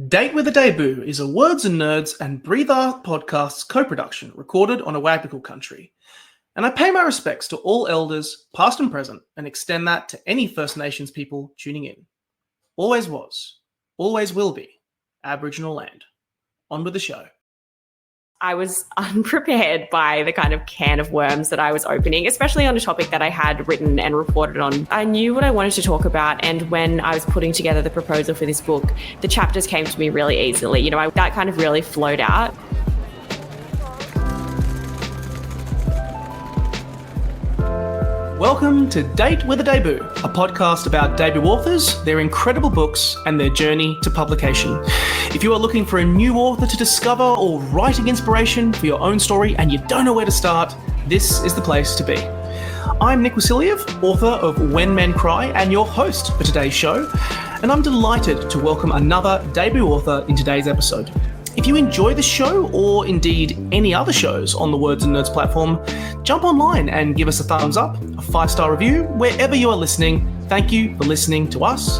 Date with a Debut is a Words and Nerds and Breathe Art podcasts co-production recorded on a Wagbical country. And I pay my respects to all elders, past and present, and extend that to any First Nations people tuning in. Always was, always will be, Aboriginal land. On with the show. I was unprepared by the kind of can of worms that I was opening, especially on a topic that I had written and reported on. I knew what I wanted to talk about, and when I was putting together the proposal for this book, the chapters came to me really easily. That kind of really flowed out. Welcome to Date with a Debut, a podcast about debut authors, their incredible books, and their journey to publication. If you are looking for a new author to discover or writing inspiration for your own story and you don't know where to start, this is the place to be. I'm Nick Wasiliev, author of When Men Cry and your host for today's show, and I'm delighted to welcome another debut author in today's episode. If you enjoy the show, or indeed any other shows on the Words and Nerds platform, jump online and give us a thumbs up, a 5-star review, wherever you are listening. Thank you for listening to us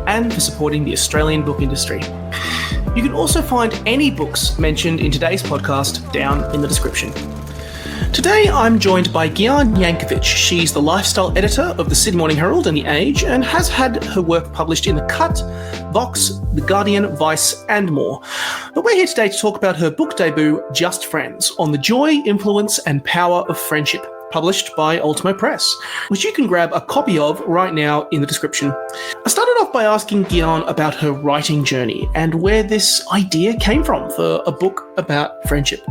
and for supporting the Australian book industry. You can also find any books mentioned in today's podcast down in the description. Today, I'm joined by Gyan Yankovich. She's the lifestyle editor of the Sydney Morning Herald and The Age and has had her work published in The Cut, Vox, The Guardian, Vice, and more. But we're here today to talk about her book debut, Just Friends, on the joy, influence, and power of friendship, published by Ultimo Press, which you can grab a copy of right now in the description. I started off by asking Gyan about her writing journey and where this idea came from for a book about friendship.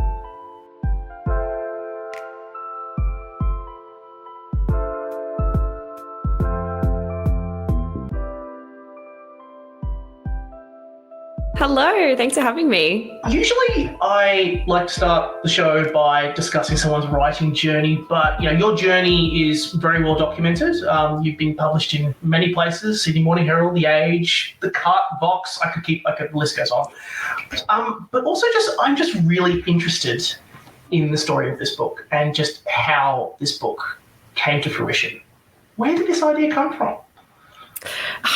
Hello, thanks for having me. Usually I like to start the show by discussing someone's writing journey, but your journey is very well documented. You've been published in many places: Sydney Morning Herald, The Age, The Cut, Vox. The list goes on. But also I'm just really interested in the story of this book and just how this book came to fruition. Where did this idea come from?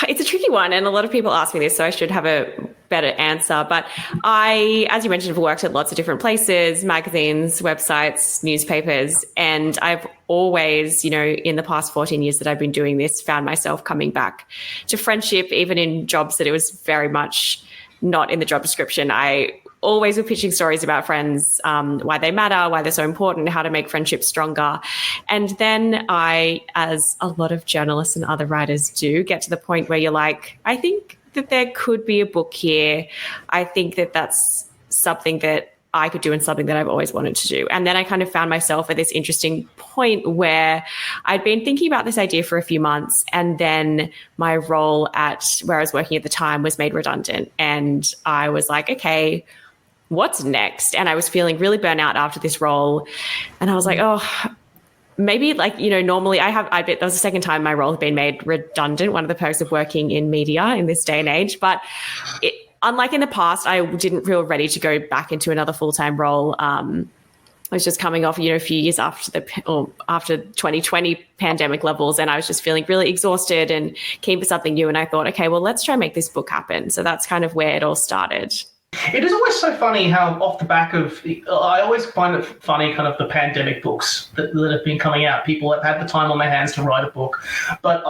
It's a tricky one, and a lot of people ask me this, so I should have a better answer. But I, as you mentioned, have worked at lots of different places, magazines, websites, newspapers, and I've always, in the past 14 years that I've been doing this, found myself coming back to friendship, even in jobs that it was very much not in the job description. I always were pitching stories about friends, why they matter, why they're so important, how to make friendships stronger. And then I, as a lot of journalists and other writers do, get to the point where you're like, I think that there could be a book here. I think that that's something that I could do and something that I've always wanted to do. And then I kind of found myself at this interesting point where I'd been thinking about this idea for a few months, and then my role at where I was working at the time was made redundant. And I was like, okay, what's next? And I was feeling really burnt out after this role. And I was like, maybe normally I bet that was the second time my role had been made redundant, one of the perks of working in media in this day and age. But unlike in the past, I didn't feel ready to go back into another full-time role. I was just coming off, a few years after after 2020 pandemic levels, and I was just feeling really exhausted and keen for something new. And I thought, okay, well, let's try and make this book happen. So that's kind of where it all started. It is always so funny how off the back of, I always find it funny, kind of the pandemic books that have been coming out. People have had the time on their hands to write a book. But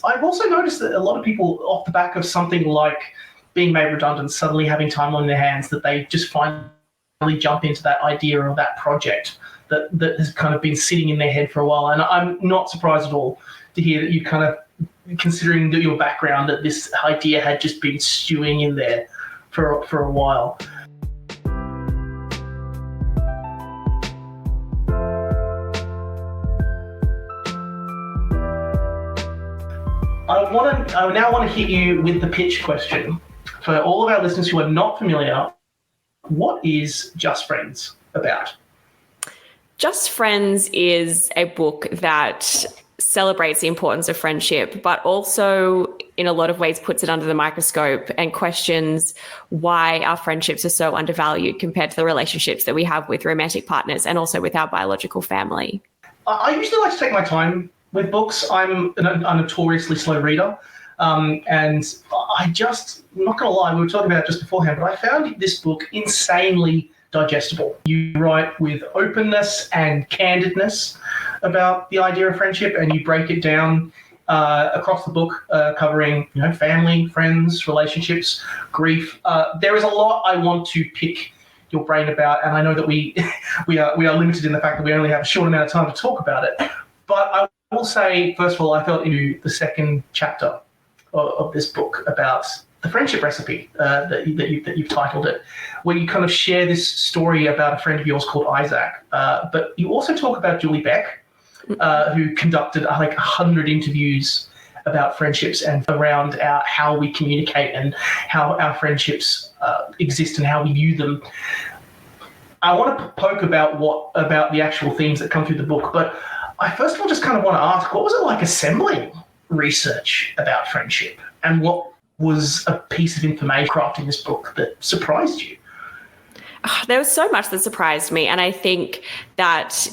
I've also noticed that a lot of people off the back of something like being made redundant, suddenly having time on their hands, that they just finally jump into that idea or that project that has kind of been sitting in their head for a while. And I'm not surprised at all to hear that you kind of, considering your background, that this idea had just been stewing in there for a while. I now want to hit you with the pitch question. For all of our listeners who are not familiar, what is Just Friends about? Just Friends is a book that celebrates the importance of friendship, but also in a lot of ways puts it under the microscope and questions why our friendships are so undervalued compared to the relationships that we have with romantic partners and also with our biological family. I usually like to take my time with books. I'm a notoriously slow reader. And I'm not going to lie, we were talking about it just beforehand, but I found this book insanely digestible. You write with openness and candidness about the idea of friendship, and you break it down across the book, covering family, friends, relationships, grief. There is a lot I want to pick your brain about, and I know that we are limited in the fact that we only have a short amount of time to talk about it. But I will say, first of all, I felt into the second chapter of this book about the friendship recipe that you've titled it, where you kind of share this story about a friend of yours called Isaac. But you also talk about Julie Beck, who conducted like 100 interviews about friendships and around how we communicate and how our friendships exist and how we view them. I want to poke about the actual themes that come through the book, but I first of all just kind of want to ask, what was it like assembling research about friendship, and what was a piece of information crafting this book that surprised you? There was so much that surprised me, and I think that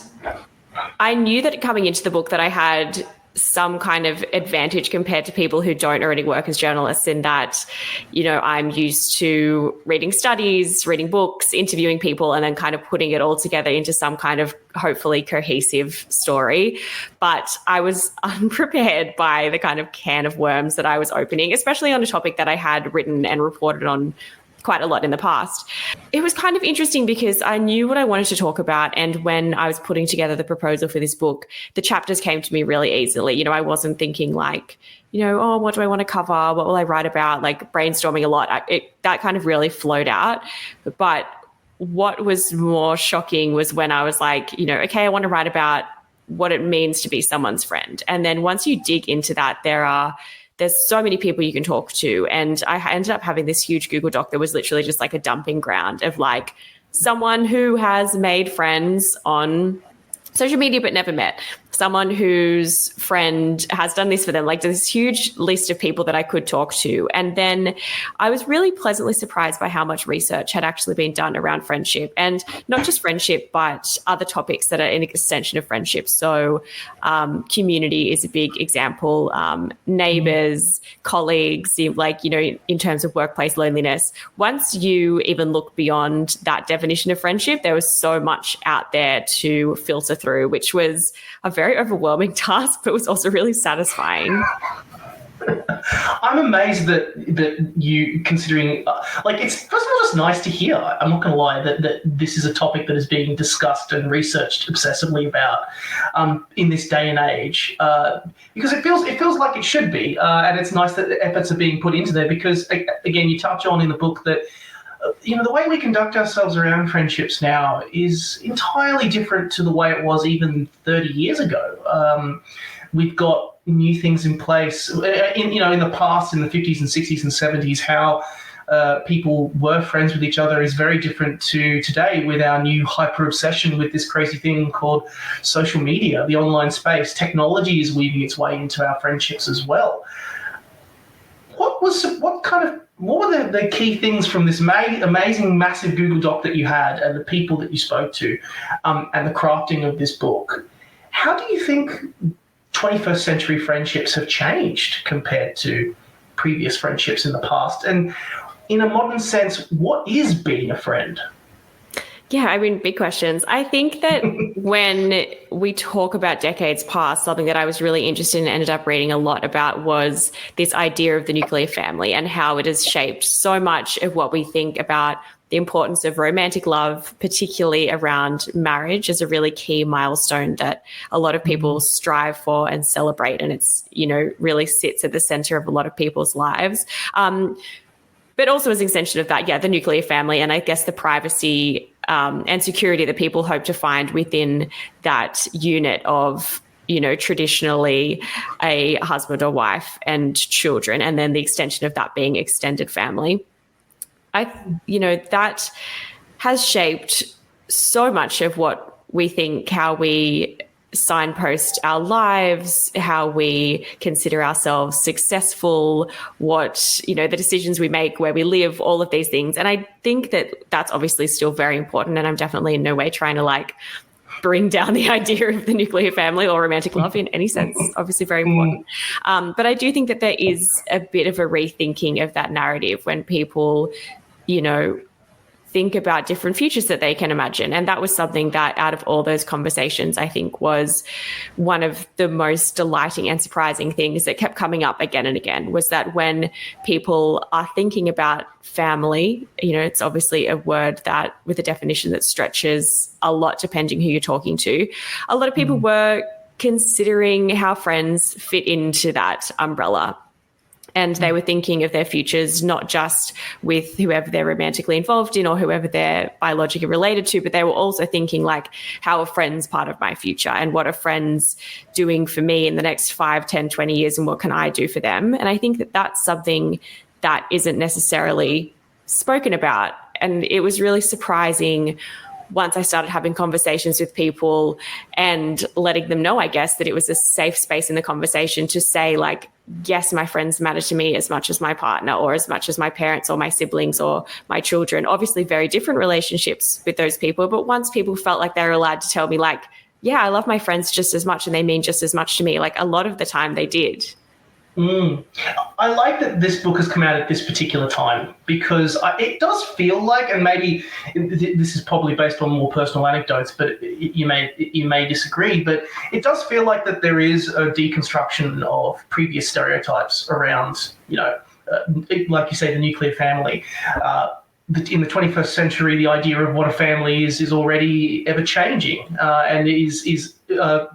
I knew that coming into the book that I had some kind of advantage compared to people who don't already work as journalists, in that, I'm used to reading studies, reading books, interviewing people, and then kind of putting it all together into some kind of hopefully cohesive story. But I was unprepared by the kind of can of worms that I was opening, especially on a topic that I had written and reported on quite a lot in the past. It was kind of interesting because I knew what I wanted to talk about, and when I was putting together the proposal for this book, the chapters came to me really easily. I wasn't thinking like, oh, what do I want to cover? What will I write about? Like brainstorming a lot. That kind of really flowed out. But what was more shocking was when I was like, okay, I want to write about what it means to be someone's friend. And then once you dig into that, there's so many people you can talk to. And I ended up having this huge Google Doc that was literally just like a dumping ground of like someone who has made friends on social media but never met, someone whose friend has done this for them. Like this huge list of people that I could talk to. And then I was really pleasantly surprised by how much research had actually been done around friendship, and not just friendship, but other topics that are an extension of friendship. So community is a big example, neighbors, colleagues, in terms of workplace loneliness. Once you even look beyond that definition of friendship, there was so much out there to filter through, which was a very overwhelming task, but was also really satisfying. I'm amazed that you, considering it's first of all just nice to hear. I'm not going to lie that this is a topic that is being discussed and researched obsessively about in this day and age, because it feels like it should be, and it's nice that efforts are being put into there, because again, you touch on in the book that the way we conduct ourselves around friendships now is entirely different to the way it was even 30 years ago. We've got new things in place. In the past, in the 50s and 60s and 70s, how people were friends with each other is very different to today, with our new hyper obsession with this crazy thing called social media, the online space. Technology is weaving its way into our friendships as well. What were the key things from this amazing, massive Google Doc that you had, and the people that you spoke to, and the crafting of this book? How do you think 21st century friendships have changed compared to previous friendships in the past? And in a modern sense, what is being a friend? Yeah, big questions. I think that when we talk about decades past, something that I was really interested in and ended up reading a lot about was this idea of the nuclear family, and how it has shaped so much of what we think about the importance of romantic love, particularly around marriage, as a really key milestone that a lot of people strive for and celebrate. And it's, really sits at the center of a lot of people's lives. But also as an extension of that, the nuclear family, and I guess the privacy and security that people hope to find within that unit of, traditionally a husband or wife and children, and then the extension of that being extended family. That has shaped so much of what we think, how we signpost our lives, how we consider ourselves successful, what, the decisions we make, where we live, all of these things. And I think that that's obviously still very important. And I'm definitely in no way trying to bring down the idea of the nuclear family or romantic love in any sense. Obviously very important. But I do think that there is a bit of a rethinking of that narrative when people, think about different futures that they can imagine. And that was something that out of all those conversations, I think was one of the most delighting and surprising things that kept coming up again and again, was that when people are thinking about family, it's obviously a word that with a definition that stretches a lot depending who you're talking to. A lot of people were considering how friends fit into that umbrella. And they were thinking of their futures, not just with whoever they're romantically involved in or whoever they're biologically related to, but they were also thinking like, how are friends part of my future and what are friends doing for me in the next 5, 10, 20 years and what can I do for them? And I think that that's something that isn't necessarily spoken about. And it was really surprising once I started having conversations with people and letting them know, I guess, that it was a safe space in the conversation to say like, yes, my friends matter to me as much as my partner or as much as my parents or my siblings or my children. Obviously very different relationships with those people. But once people felt like they were allowed to tell me like, yeah, I love my friends just as much and they mean just as much to me, like a lot of the time they did. I like that this book has come out at this particular time because it does feel like, and maybe this is probably based on more personal anecdotes, but you may disagree, but it does feel like that there is a deconstruction of previous stereotypes around, like you say, the nuclear family. In the 21st century, the idea of what a family is already ever changing and is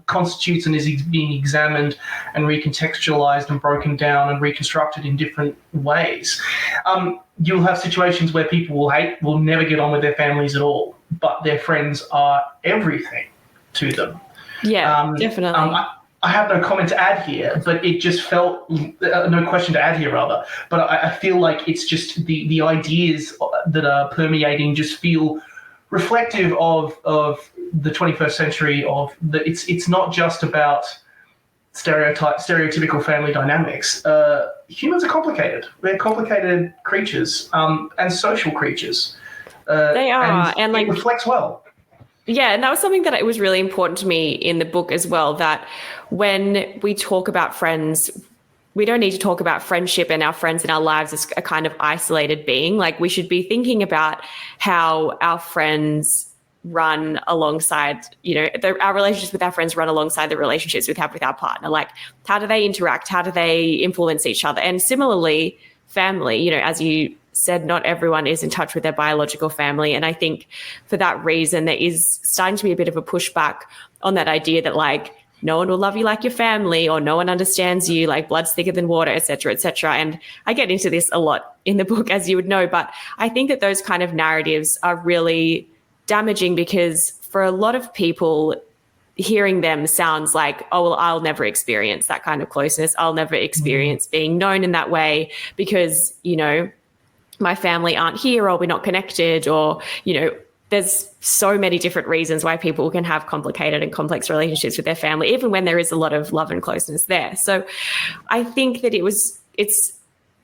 constitutes and is being examined and recontextualized and broken down and reconstructed in different ways. You'll have situations where people will never get on with their families at all, but their friends are everything to them. Yeah, definitely. I have no comment to add here, but it just felt no question to add here rather. But I feel like it's just the ideas that are permeating just feel reflective of the 21st century. It's not just about stereotypical family dynamics. Humans are complicated. We're complicated creatures and social creatures. They are, and it reflects well. Yeah, and that was something that it was really important to me in the book as well, that when we talk about friends, we don't need to talk about friendship and our friends in our lives as a kind of isolated being. Like we should be thinking about how our friends run alongside, our relationships with our friends run alongside the relationships we have with our partner. Like how do they interact? How do they influence each other? And similarly, family, as you said, not everyone is in touch with their biological family. And I think for that reason, there is starting to be a bit of a pushback on that idea that like, no one will love you like your family or no one understands you, like blood's thicker than water, et cetera, et cetera. And I get into this a lot in the book, as you would know, but I think that those kind of narratives are really damaging because for a lot of people, hearing them sounds like, oh, well, I'll never experience that kind of closeness. I'll never experience being known in that way because, my family aren't here or we're not connected or, there's so many different reasons why people can have complicated and complex relationships with their family, even when there is a lot of love and closeness there. So I think that it's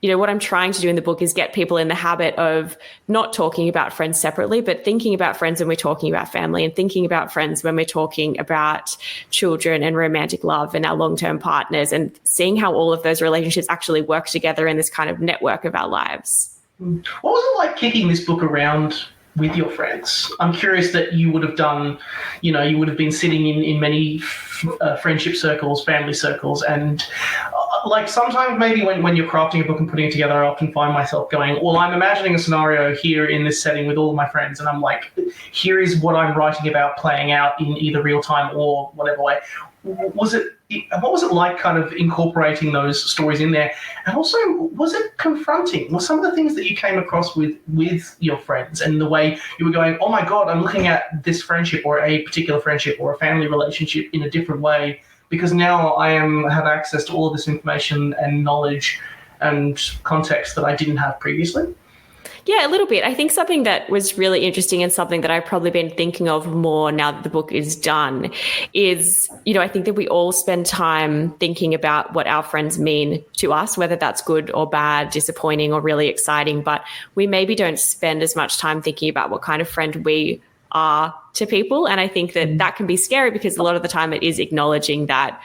what I'm trying to do in the book is get people in the habit of not talking about friends separately, but thinking about friends when we're talking about family and thinking about friends when we're talking about children and romantic love and our long-term partners and seeing how all of those relationships actually work together in this kind of network of our lives. What was it like kicking this book around with your friends? I'm curious that you would have done, you would have been sitting in many friendship circles, family circles, and like sometimes maybe when you're crafting a book and putting it together, I often find myself going, well, I'm imagining a scenario here in this setting with all of my friends, and I'm like, here is what I'm writing about playing out in either real time or whatever way. What was it like kind of incorporating those stories in there? And also, was it confronting? Were some of the things that you came across with your friends and the way you were going, oh my God, I'm looking at this friendship or a particular friendship or a family relationship in a different way because now I have access to all of this information and knowledge and context that I didn't have previously? Yeah, a little bit. I think something that was really interesting and something that I've probably been thinking of more now that the book is done is, I think that we all spend time thinking about what our friends mean to us, whether that's good or bad, disappointing or really exciting, but we maybe don't spend as much time thinking about what kind of friend we are to people. And I think that that can be scary because a lot of the time it is acknowledging that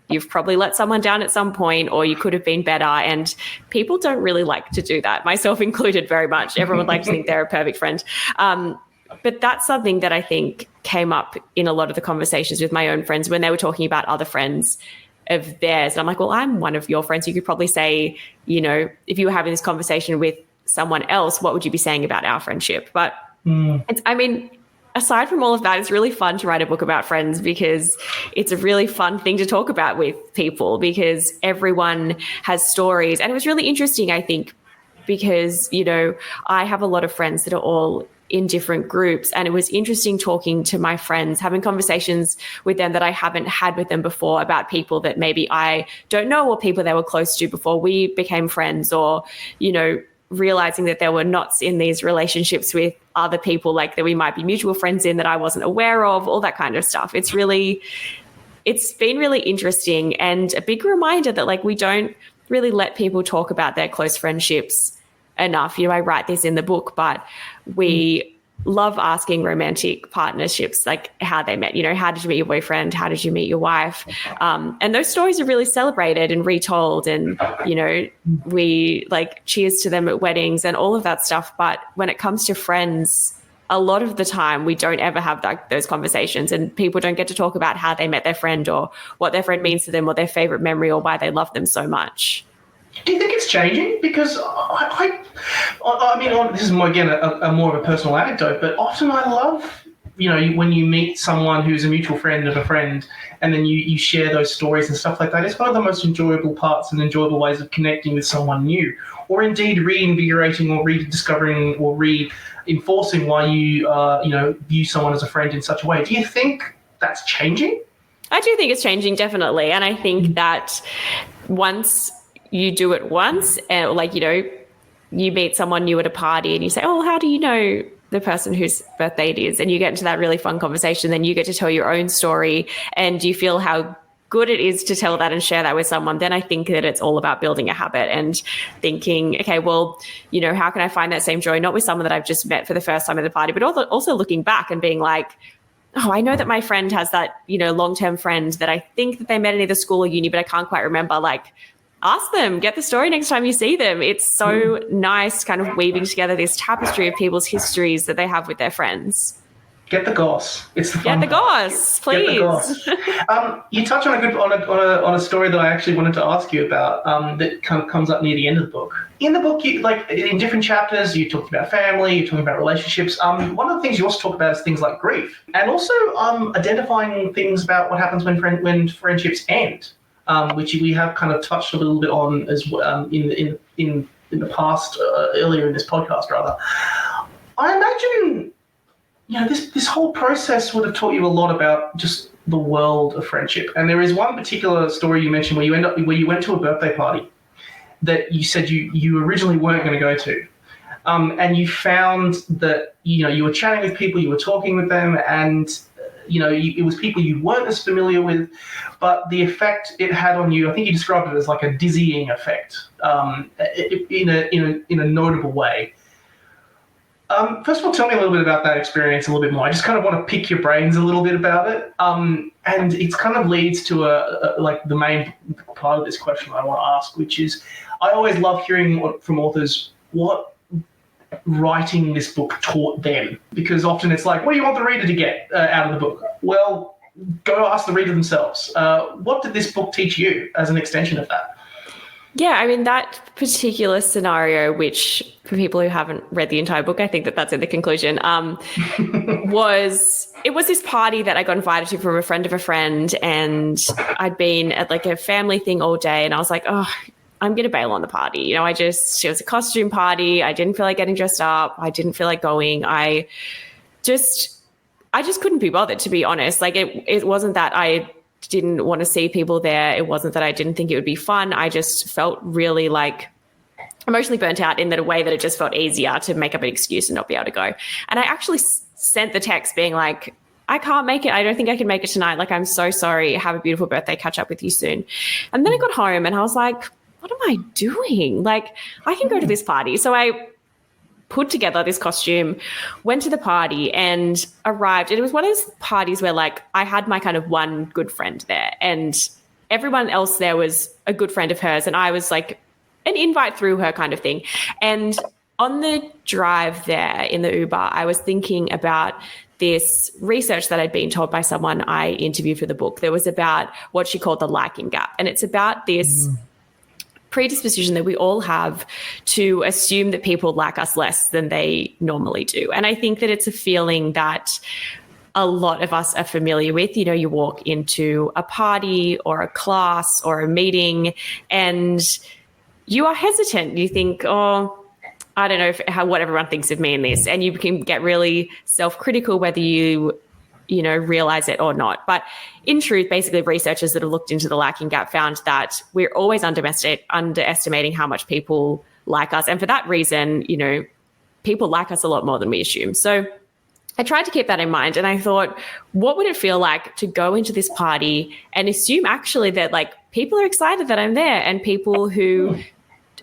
you've probably let someone down at some point, or you could have been better. And people don't really like to do that, myself included very much. Everyone would like to think they're a perfect friend. But that's something that I think came up in a lot of the conversations with my own friends when they were talking about other friends of theirs. And I'm like, well, I'm one of your friends. You could probably say, you know, if you were having this conversation with someone else, what would you be saying about our friendship? But I mean, aside from all of that, it's really fun to write a book about friends because it's a really fun thing to talk about with people because everyone has stories. And it was really interesting, I think, because, you know, I have a lot of friends that are all in different groups, and it was interesting talking to my friends, having conversations with them that I haven't had with them before about people that maybe I don't know or people they were close to before we became friends, or, you know, realizing that there were knots in these relationships with other people like that we might be mutual friends in that I wasn't aware of, all that kind of stuff. It's been really interesting and a big reminder that like we don't really let people talk about their close friendships enough. You know, I write this in the book, but we love asking romantic partnerships, like how they met, you know, how did you meet your boyfriend? How did you meet your wife? And those stories are really celebrated and retold. And, you know, we like cheers to them at weddings and all of that stuff. But when it comes to friends, a lot of the time we don't ever have those conversations, and people don't get to talk about how they met their friend or what their friend means to them or their favorite memory or why they love them so much. Do you think it's changing? Because I mean, this is more, again, a more of a personal anecdote, but often I love, you know, when you meet someone who's a mutual friend of a friend and then you share those stories and stuff like that. It's one of the most enjoyable parts and enjoyable ways of connecting with someone new, or indeed reinvigorating or rediscovering or reinforcing why you, you know, view someone as a friend in such a way. Do you think that's changing? I do think it's changing, definitely. And I think that once you do it once, and like, you know, you meet someone new at a party and you say, oh, how do you know the person whose birthday it is? And you get into that really fun conversation. Then you get to tell your own story and you feel how good it is to tell that and share that with someone. Then I think that it's all about building a habit and thinking, okay, well, you know, how can I find that same joy? Not with someone that I've just met for the first time at the party, but also looking back and being like, oh, I know that my friend has that, you know, long-term friend that I think that they met in either school or uni, but I can't quite remember. Like, ask them, get the story next time you see them. It's so nice kind of weaving together this tapestry of people's histories that they have with their friends. Get the goss. It's the fun. Get the goss, please. Get the goss. You touch on a story that I actually wanted to ask you about that kind of comes up near the end of the book. In the book, you, like in different chapters, you talk about family, you're talking about relationships. One of the things you also talk about is things like grief, and also identifying things about what happens when friendships end. Which we have kind of touched a little bit on as in the past, earlier in this podcast, rather. I imagine, you know, this whole process would have taught you a lot about just the world of friendship. And there is one particular story you mentioned where you went to a birthday party that you said you originally weren't going to go to, and you found that, you know, you were chatting with people, you were talking with them, and you know, it was people you weren't as familiar with, but the effect it had on you, I think you described it as like a dizzying effect, in a notable way. First of all, tell me a little bit about that experience a little bit more. I just kind of want to pick your brains a little bit about it. And it kind of leads to like the main part of this question I want to ask, which is, I always love hearing from authors what writing this book taught them, because often it's like, what do you want the reader to get out of the book? Well, go ask the reader themselves. What did this book teach you as an extension of that? Yeah, I mean, that particular scenario, which for people who haven't read the entire book, I think that's in the conclusion, was this party that I got invited to from a friend of a friend, and I'd been at like a family thing all day, and I was like, oh, I'm going to bail on the party. You know, it was a costume party. I didn't feel like getting dressed up. I didn't feel like going. I just couldn't be bothered, to be honest. Like it wasn't that I didn't want to see people there. It wasn't that I didn't think it would be fun. I just felt really like emotionally burnt out in that a way that it just felt easier to make up an excuse and not be able to go. And I actually sent the text being like, I can't make it. I don't think I can make it tonight. Like, I'm so sorry. Have a beautiful birthday. Catch up with you soon. And then I got home and I was like, what am I doing? Like, I can go to this party. So I put together this costume, went to the party and arrived. And it was one of those parties where like I had my kind of one good friend there and everyone else there was a good friend of hers. And I was like an invite through her kind of thing. And on the drive there in the Uber, I was thinking about this research that I'd been told by someone I interviewed for the book. That was about what she called the liking gap. And it's about this predisposition that we all have to assume that people like us less than they normally do. And I think that it's a feeling that a lot of us are familiar with. You know, you walk into a party or a class or a meeting and you are hesitant. You think, oh, I don't know what everyone thinks of me in this. And you can get really self-critical whether you realize it or not. But in truth, basically researchers that have looked into the liking gap found that we're always underestimating how much people like us. And for that reason, people like us a lot more than we assume. So I tried to keep that in mind. And I thought, what would it feel like to go into this party and assume actually that like people are excited that I'm there and people who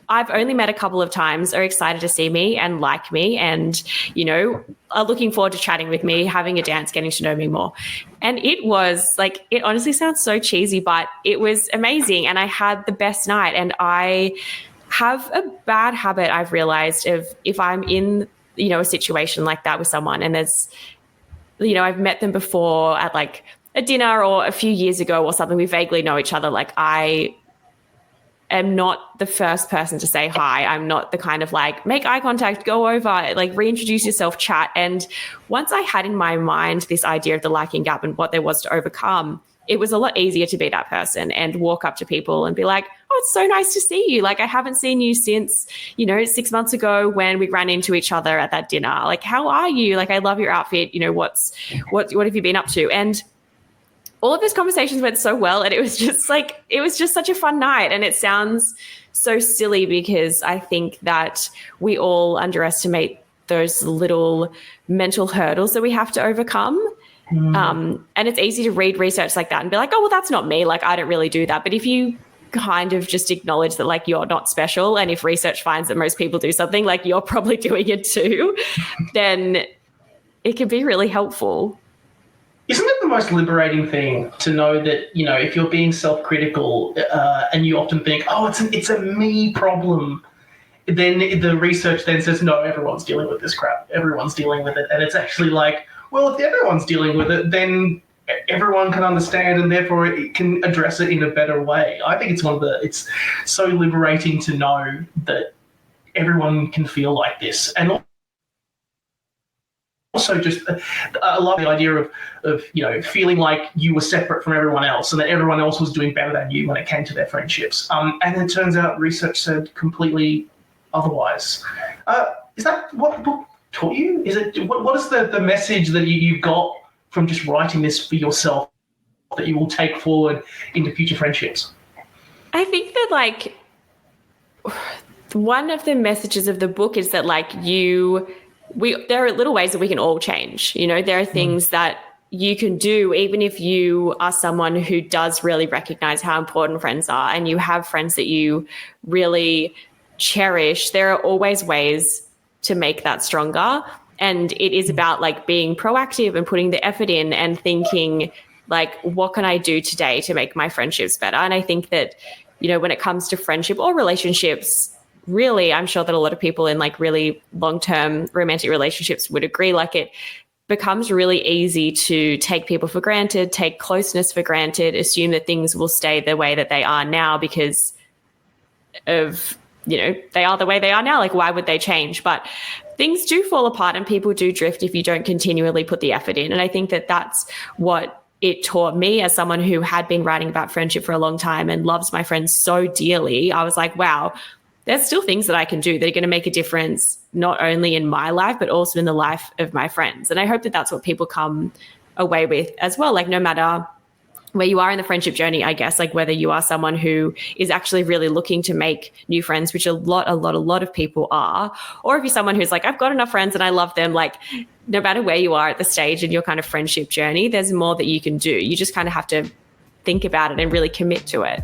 I've only met a couple of times are excited to see me and like me and, are looking forward to chatting with me, having a dance, getting to know me more. And it was like, it honestly sounds so cheesy, but it was amazing. And I had the best night. And I have a bad habit, I've realized, of if I'm in, a situation like that with someone and there's, I've met them before at like a dinner or a few years ago or something, we vaguely know each other. Like I am not the first person to say hi. I'm not the kind of like, make eye contact, go over, like reintroduce yourself, chat. And once I had in my mind this idea of the liking gap and what there was to overcome, it was a lot easier to be that person and walk up to people and be like, oh, it's so nice to see you. Like, I haven't seen you since, 6 months ago when we ran into each other at that dinner. Like, how are you? Like, I love your outfit. What have you been up to? And all of those conversations went so well. And it was just such a fun night. And it sounds so silly because I think that we all underestimate those little mental hurdles that we have to overcome. And it's easy to read research like that and be like, oh, well, that's not me. Like, I don't really do that. But if you kind of just acknowledge that, like, you're not special, and if research finds that most people do something, like, you're probably doing it too, then it can be really helpful. Isn't it the most liberating thing to know that, if you're being self-critical and you often think, oh, it's a me problem, then the research then says, no, everyone's dealing with this crap. Everyone's dealing with it. And it's actually like, well, if everyone's dealing with it, then everyone can understand and therefore it can address it in a better way. I think it's so liberating to know that everyone can feel like this. And also just I love the idea of feeling like you were separate from everyone else and that everyone else was doing better than you when it came to their friendships. And it turns out research said completely otherwise. Is that what the book taught you? Is it what is the message that you got from just writing this for yourself that you will take forward into future friendships? I think that, like, one of the messages of the book is that, like, there are little ways that we can all change. There are things that you can do even if you are someone who does really recognize how important friends are and you have friends that you really cherish. There are always ways to make that stronger. And it is about, like, being proactive and putting the effort in and thinking, like, what can I do today to make my friendships better? And I think that, when it comes to friendship or relationships, really, I'm sure that a lot of people in, like, really long-term romantic relationships would agree, like, it becomes really easy to take people for granted, take closeness for granted, assume that things will stay the way that they are now because of, they are the way they are now. Like, why would they change? But things do fall apart and people do drift if you don't continually put the effort in. And I think that that's what it taught me as someone who had been writing about friendship for a long time and loves my friends so dearly. I was like, wow, there's still things that I can do that are going to make a difference, not only in my life, but also in the life of my friends. And I hope that that's what people come away with as well. Like, no matter where you are in the friendship journey, I guess, like, whether you are someone who is actually really looking to make new friends, which a lot of people are, or if you're someone who's like, I've got enough friends and I love them, like, no matter where you are at the stage in your kind of friendship journey, there's more that you can do. You just kind of have to think about it and really commit to it.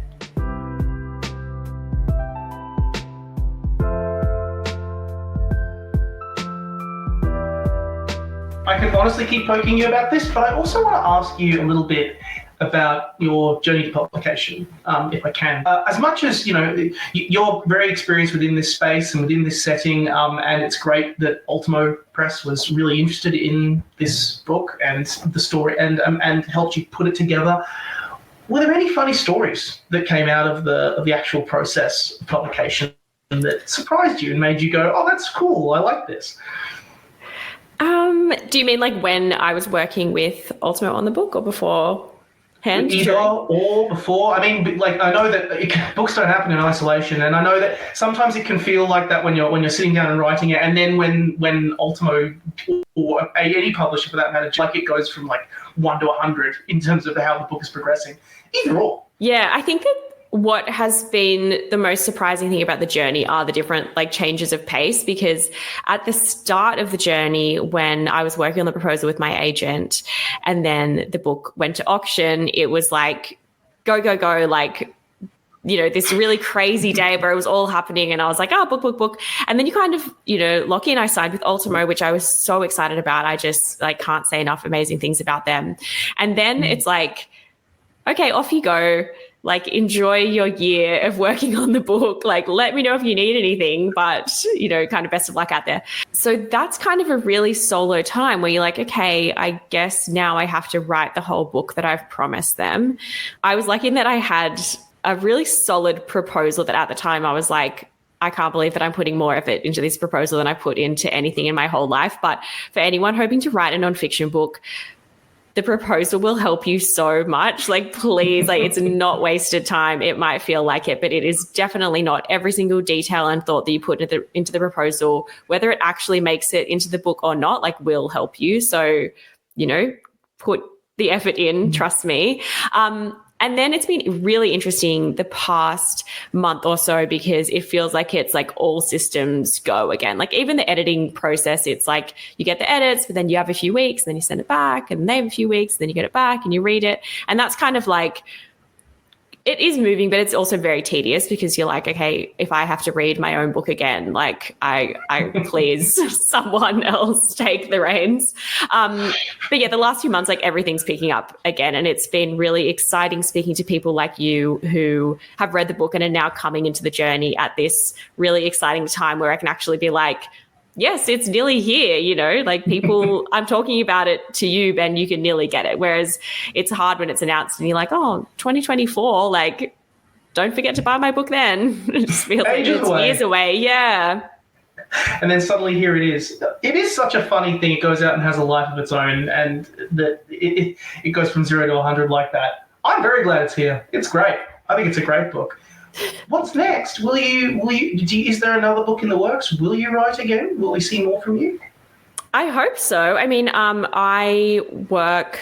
I can honestly keep poking you about this, but I also want to ask you a little bit about your journey to publication, if I can. As much as, you're very experienced within this space and within this setting, and it's great that Ultimo Press was really interested in this book and the story and helped you put it together. Were there any funny stories that came out of the actual process of publication that surprised you and made you go, oh, that's cool, I like this? Do you mean like when I was working with Ultimo on the book or beforehand? Either or before. I mean, like, I know that books don't happen in isolation, and I know that sometimes it can feel like that when you're sitting down and writing it, and then when Ultimo or any publisher for that matter, like it goes from like 1 to 100 in terms of how the book is progressing. Either or. Yeah, I think that what has been the most surprising thing about the journey are the different like changes of pace, because at the start of the journey, when I was working on the proposal with my agent and then the book went to auction, it was like go, like, this really crazy day where it was all happening and I was like, oh, book. And then you kind of, lock in. I signed with Ultimo, which I was so excited about. I just like can't say enough amazing things about them. And then it's like, okay, off you go. Like, enjoy your year of working on the book. Like, let me know if you need anything, but, kind of best of luck out there. So that's kind of a really solo time where you're like, okay, I guess now I have to write the whole book that I've promised them. I was lucky in that I had a really solid proposal that at the time I was like, I can't believe that I'm putting more effort into this proposal than I put into anything in my whole life. But for anyone hoping to write a nonfiction book, the proposal will help you so much. Like, please, like, it's not wasted time. It might feel like it, but it is definitely not. Every single detail and thought that you put into the proposal, whether it actually makes it into the book or not, like, will help you. So, put the effort in, trust me. And then it's been really interesting the past month or so because it feels like it's like all systems go again. Like even the editing process, it's like you get the edits, but then you have a few weeks, and then you send it back, and they have a few weeks, and then you get it back and you read it. And that's kind of like, it is moving, but it's also very tedious because you're like, okay, if I have to read my own book again, like I please someone else take the reins. But yeah, the last few months, like everything's picking up again. And it's been really exciting speaking to people like you who have read the book and are now coming into the journey at this really exciting time where I can actually be like, yes, it's nearly here, like people, I'm talking about it to you and you can nearly get it. Whereas it's hard when it's announced and you're like, oh, 2024, like, don't forget to buy my book then. It just feels like it's years away. Yeah. And then suddenly here it is. It is such a funny thing. It goes out and has a life of its own, and that it goes from 0 to 100 like that. I'm very glad it's here. It's great. I think it's a great book. What's next? Is there another book in the works? Will you write again? Will we see more from you? I hope so. I mean, I work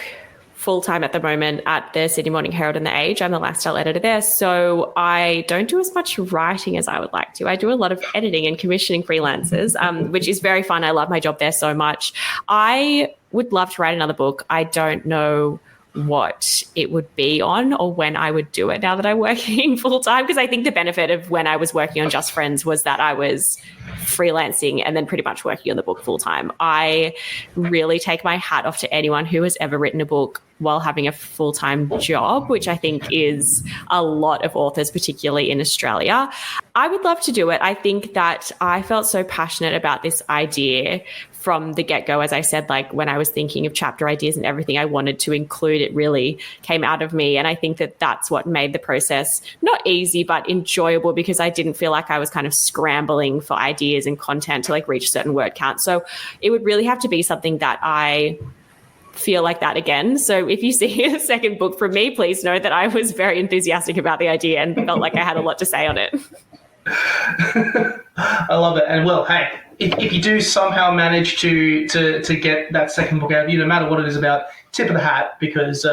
full-time at the moment at the Sydney Morning Herald and The Age. I'm the lifestyle editor there. So I don't do as much writing as I would like to. I do a lot of editing and commissioning freelancers, which is very fun. I love my job there so much. I would love to write another book. I don't know what it would be on or when I would do it now that I'm working full time, because I think the benefit of when I was working on Just Friends was that I was freelancing and then pretty much working on the book full time. I really take my hat off to anyone who has ever written a book while having a full-time job, which I think is a lot of authors, particularly in Australia. I would love to do it. I think that I felt so passionate about this idea from the get-go. As I said, like when I was thinking of chapter ideas and everything I wanted to include, it really came out of me. And I think that that's what made the process not easy, but enjoyable, because I didn't feel like I was kind of scrambling for ideas and content to like reach a certain word count. So it would really have to be something that I feel like that again. So if you see a second book from me, please know that I was very enthusiastic about the idea and felt like I had a lot to say on it. I love it. And well, hey, if you do somehow manage to get that second book out of you, no matter what it is about, tip of the hat, because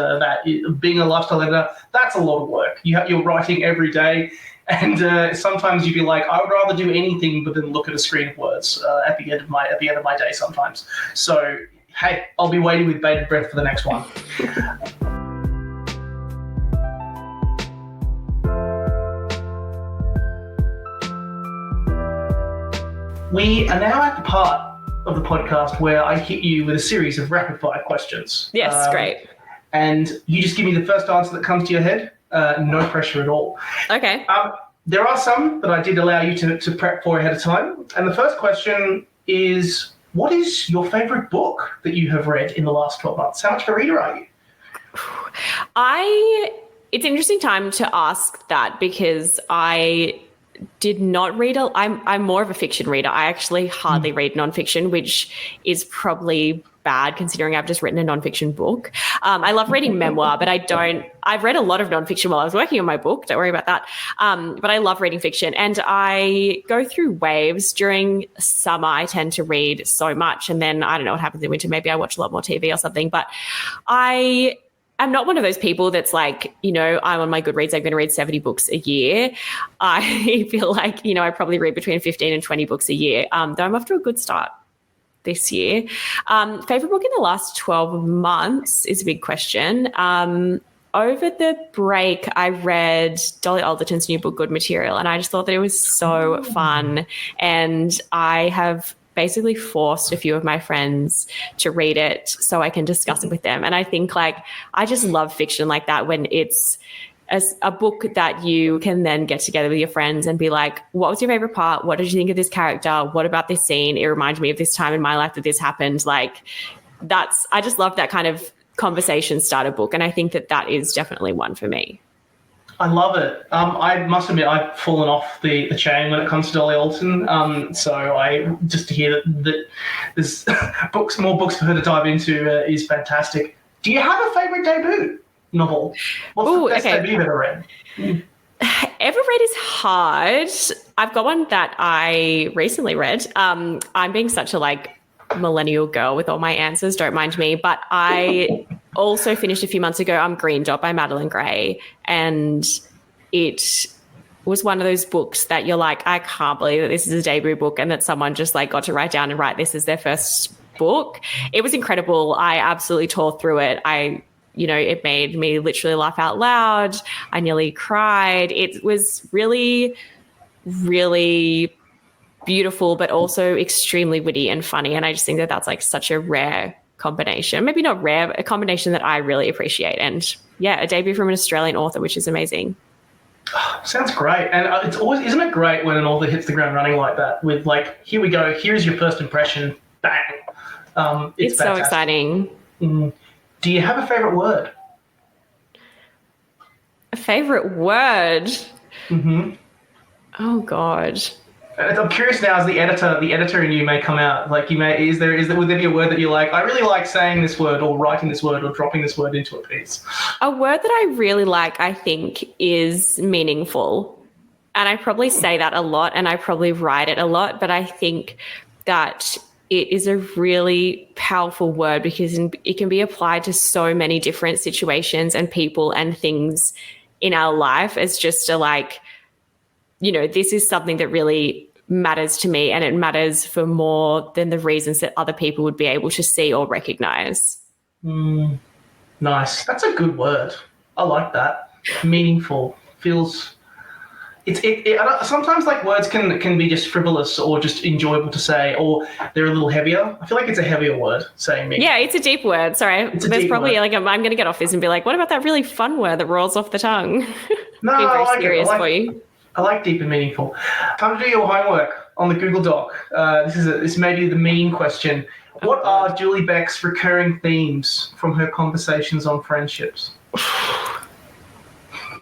being a lifestyle editor, that's a lot of work. You're writing every day, and sometimes you'd be like, I would rather do anything but than look at a screen of words at the end of my day sometimes. So hey, I'll be waiting with bated breath for the next one. We are now at the part of the podcast where I hit you with a series of rapid fire questions. Yes, great. And you just give me the first answer that comes to your head. No pressure at all. Okay. There are some that I did allow you to prep for ahead of time. And the first question is, what is your favourite book that you have read in the last 12 months? How much of a reader are you? It's an interesting time to ask that because I did not read I'm more of a fiction reader. I actually hardly read nonfiction, which is probably bad considering I've just written a nonfiction book. I love reading memoir, but I've read a lot of nonfiction while I was working on my book. Don't worry about that. But I love reading fiction, and I go through waves. During summer, I tend to read so much, and then I don't know what happens in winter. Maybe I watch a lot more TV or something, but I'm not one of those people that's like, I'm on my Goodreads, I'm going to read 70 books a year. I feel like, I probably read between 15 and 20 books a year, though I'm off to a good start this year. Favorite book in the last 12 months is a big question. Over the break, I read Dolly Alderton's new book, Good Material, and I just thought that it was so fun. And I have basically forced a few of my friends to read it so I can discuss it with them. And I think I just love fiction like that, when it's a book that you can then get together with your friends and be like, what was your favorite part? What did you think of this character? What about this scene? It reminded me of this time in my life that this happened. I just love that kind of conversation starter book. And I think that is definitely one for me. I love it. I must admit, I've fallen off the chain when it comes to Dolly Alderton. So just to hear that there's more books for her to dive into is fantastic. Do you have a favourite debut novel? What's the best debut you've ever read? Ever read is hard. I've got one that I recently read. I'm being such a millennial girl with all my answers, don't mind me, but I also finished a few months ago Green Dot by Madeline Gray, and it was one of those books that you're like, I can't believe that this is a debut book and that someone just got to write down and write this as their first book. It was incredible. I absolutely tore through it. It made me literally laugh out loud. I nearly cried. It was really, really beautiful, but also extremely witty and funny. And I just think that that's such a rare combination. Maybe not rare, a combination that I really appreciate. And yeah, a debut from an Australian author, which is amazing. Sounds great. And isn't it great when an author hits the ground running like that with here we go, here's your first impression, bang. It's so exciting. Do you have a favourite word? A favourite word? Mm-hmm. Oh, God. I'm curious now, as the editor in you may come out. Would there be a word that you like? I really like saying this word or writing this word or dropping this word into a piece. A word that I really like, I think, is meaningful. And I probably say that a lot and I probably write it a lot, but I think that it is a really powerful word because it can be applied to so many different situations and people and things in our life as just this is something that really matters to me, and it matters for more than the reasons that other people would be able to see or recognize. Nice. That's a good word. I like that. Meaningful. Feels... sometimes words can be just frivolous or just enjoyable to say, or they're a little heavier. I feel like it's a heavier word, saying meaningful. Yeah, it's a deep word. Sorry. There's probably I'm going to get off this and be like, what about that really fun word that rolls off the tongue? No, I like serious it. For you. I like deep and meaningful. Time to do your homework on the Google Doc. This may be the mean question. What are Julie Beck's recurring themes from her conversations on friendships?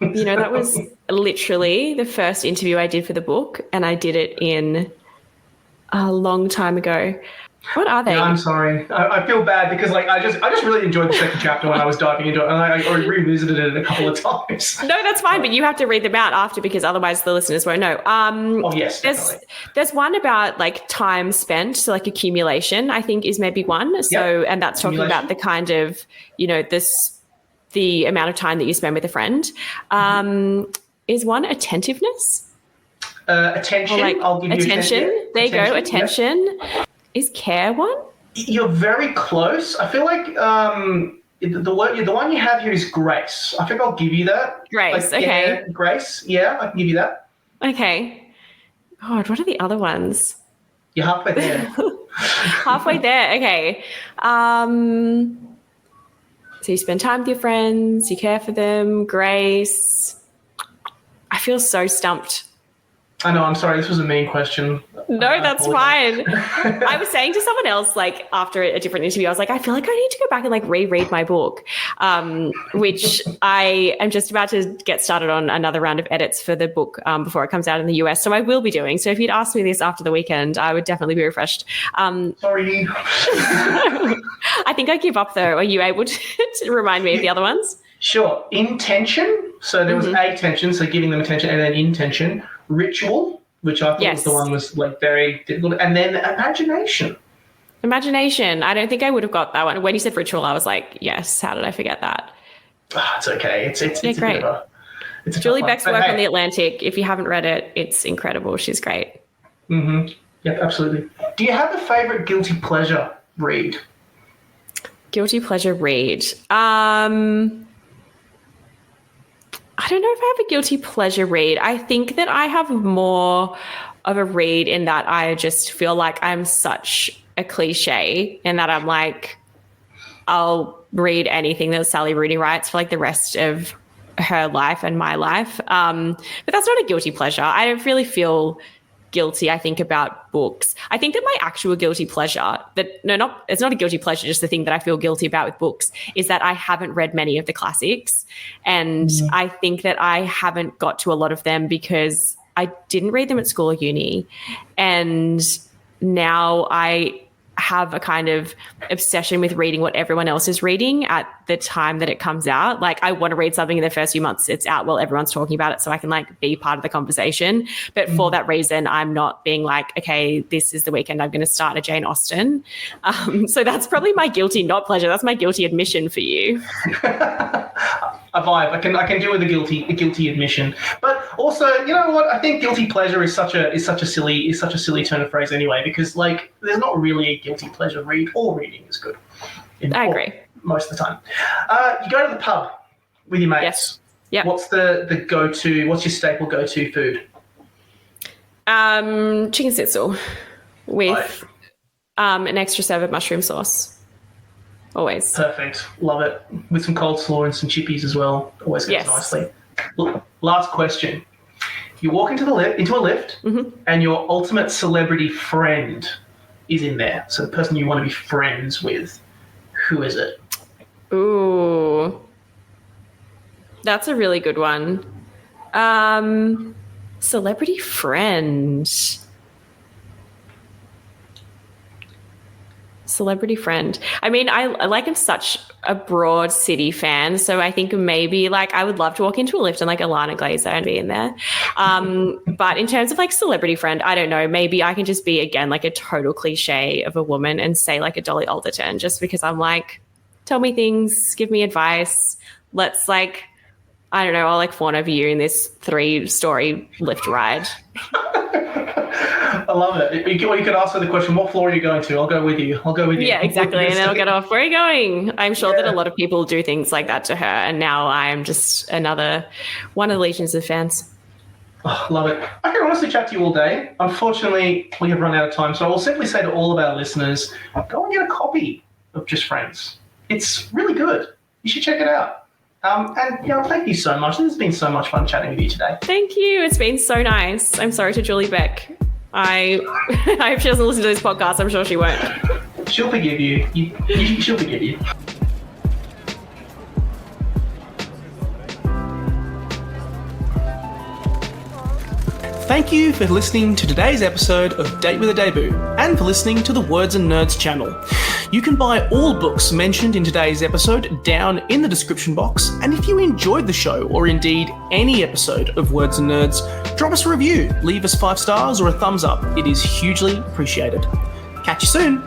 That was literally the first interview I did for the book, and I did it in a long time ago. What are they? Yeah, I'm sorry. I feel bad because I just really enjoyed the second chapter when I was diving into it, and I revisited it a couple of times. No, that's fine, but you have to read them out after because otherwise the listeners won't know. Yes, there's one about time spent, so accumulation, I think is maybe one. So, and that's talking about the kind of, the amount of time that you spend with a friend. Is one attentiveness? Attention. I'll give you attention. There you go. Attention. Yep. Is care one? You're very close. I feel like the one you have here is grace. I think I'll give you that. Grace. Okay. Yeah, grace. Yeah, I can give you that. Okay. God, what are the other ones? You're halfway there. Halfway there. Okay. So you spend time with your friends, you care for them, grace. I feel so stumped. I know, I'm sorry, this was a mean question. No, that's fine. I was saying to someone else, like after a different interview, I was like, I feel like I need to go back and like reread my book, which I am just about to get started on another round of edits for the book before it comes out in the US. So I will be doing. So if you'd asked me this after the weekend, I would definitely be refreshed. Sorry. I think I give up though. Are you able to remind me of the other ones? Sure. Intention. So there was attention, so giving them attention, and then intention. Ritual, which I thought was the one was like very difficult, and then imagination. Imagination. I don't think I would have got that one. When you said ritual, I was like, yes. How did I forget that? It's okay. It's great. It's a Julie Beck's work on The Atlantic. If you haven't read it, it's incredible. She's great. Mm-hmm. Yep, absolutely. Do you have a favorite guilty pleasure read? Guilty pleasure read. I don't know if I have a guilty pleasure read. I think that I have more of a read in that I just feel like I'm such a cliche in that I'm like, I'll read anything that Sally Rooney writes for like the rest of her life and my life. But that's not a guilty pleasure. I don't really feel guilty, I think, about books. I think that my actual guilty pleasure, it's not a guilty pleasure, just the thing that I feel guilty about with books is that I haven't read many of the classics. And I think that I haven't got to a lot of them because I didn't read them at school or uni. And now I have a kind of obsession with reading what everyone else is reading at the time that it comes out. Like I want to read something in the first few months it's out while everyone's talking about it so I can like be part of the conversation. But for that reason, I'm not being like, okay, this is the weekend I'm going to start a Jane Austen. So that's probably my guilty, not pleasure. That's my guilty admission for you. A vibe. I can deal with a guilty admission. But also, you know what? I think guilty pleasure is such a silly turn of phrase anyway, because like there's not really a guilty pleasure read. All reading is good. I agree. Most of the time. You go to the pub with your mates. Yes. Yeah. What's the go-to, what's your staple go-to food? Chicken schnitzel with an extra serve of mushroom sauce. Always. Perfect. Love it. With some coleslaw and some chippies as well. Always goes nicely. Last question. You walk into a lift and your ultimate celebrity friend is in there. So the person you want to be friends with. Who is it? Ooh. That's a really good one. Celebrity friend. Celebrity friend. I mean, I like am such a broad city fan, so I think maybe like I would love to walk into a lift and like Alana Glazer and be in there. But in terms of like celebrity friend, I don't know. Maybe I can just be again like a total cliche of a woman and say like a Dolly Alderton, just because I'm like, tell me things, give me advice. Let's like, I don't know, I'll like fawn over you in this 3-story lift ride. I love it. You could ask her the question, what floor are you going to? I'll go with you. Yeah, exactly. And then I'll get off. Where are you going? I'm sure that a lot of people do things like that to her. And now I'm just another one of the legions of fans. Oh, love it. I can honestly chat to you all day. Unfortunately, we have run out of time. So I will simply say to all of our listeners, go and get a copy of Just Friends. It's really good. You should check it out. And thank you so much. This has been so much fun chatting with you today. Thank you. It's been so nice. I'm sorry to Julie Beck. I hope she doesn't listen to this podcast. I'm sure she won't. She'll forgive you. She'll forgive you. Thank you for listening to today's episode of Date with a Debut and for listening to the Words and Nerds channel. You can buy all books mentioned in today's episode down in the description box, and if you enjoyed the show or indeed any episode of Words and Nerds, drop us a review, leave us 5 stars or a thumbs up. It is hugely appreciated. Catch you soon.